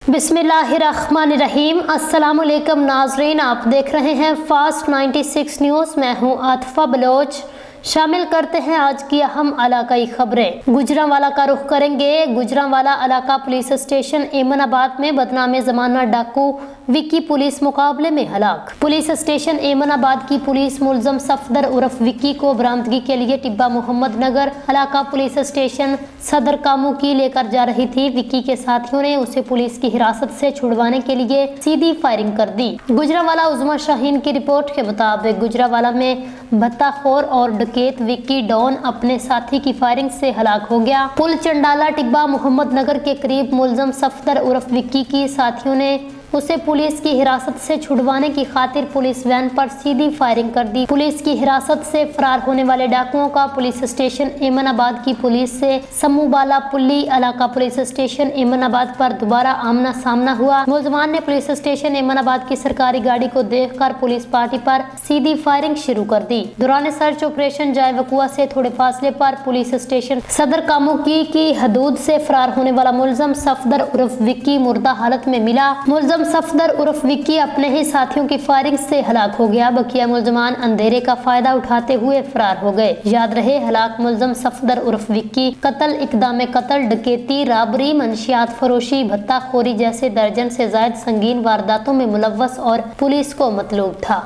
बिस्मिल्लाहिर्रहमानिर्रहीम। अस्सलाम वालेकुम नाजरीन, आप देख रहे हैं फास्ट 96 न्यूज़। मैं हूं आतिफा बलोच। शामिल करते हैं आज की अहम इलाकाई खबरें। गुजरांवाला का रुख करेंगे। गुजरांवाला इलाका पुलिस स्टेशन एमनाबाद में बदनाम जमाना डाकू विक्की पुलिस मुकाबले में हलाक। पुलिस स्टेशन एमनाबाद की पुलिस मुलजम सफदर उर्फ विक्की को बरामदगी के लिए टिब्बा मोहम्मद नगर इलाका पुलिस स्टेशन सदर कामू की लेकर जा रही थी। विक्की के साथियों ने उसे पुलिस की हिरासत से छुड़वाने के लिए सीधी फायरिंग कर दी। गुजरांवाला उज़मा शाहीन की रिपोर्ट के मुताबिक गुजरांवाला में भत्ताखोर और डकैत विक्की डॉन अपने साथी की फायरिंग से हलाक हो गया। पुल चंडाला टिब्बा मोहम्मद नगर के करीब मुलजम सफदर उर्फ विक्की की साथियों ने उसे पुलिस की हिरासत से छुड़वाने की खातिर पुलिस वैन पर सीधी फायरिंग कर दी। पुलिस की हिरासत से फरार होने वाले डाकुओं का पुलिस स्टेशन एमनाबाद की पुलिस से समूबाला पुल्ली इलाका पुलिस स्टेशन एमनाबाद पर दोबारा आमना सामना हुआ। मुलजमान ने पुलिस स्टेशन एमनाबाद की सरकारी गाड़ी को देखकर पुलिस पार्टी पर सीधी फायरिंग शुरू कर दी। दौरान सर्च ऑपरेशन जाए वकुआ से थोड़े फासले पर पुलिस स्टेशन सदर कामू की हदूद से फरार होने वाला मुलजम सफदर उर्फ विक्की मुर्दा हालत में मिला। मुलजम सफदर उर्फ विक्की अपने ही साथियों की फायरिंग से हलाक हो गया। बकिया मुलजमान अंधेरे का फायदा उठाते हुए फरार हो गए। याद रहे, हलाक मुलजम सफदर उर्फ विक्की कत्ल, इकदाम कत्ल, डकैती, राबरी, मंशियात फरोशी, भत्ताखोरी जैसे दर्जन से ज्यादा संगीन वारदातों में मुलव्वस और पुलिस को मतलूब था।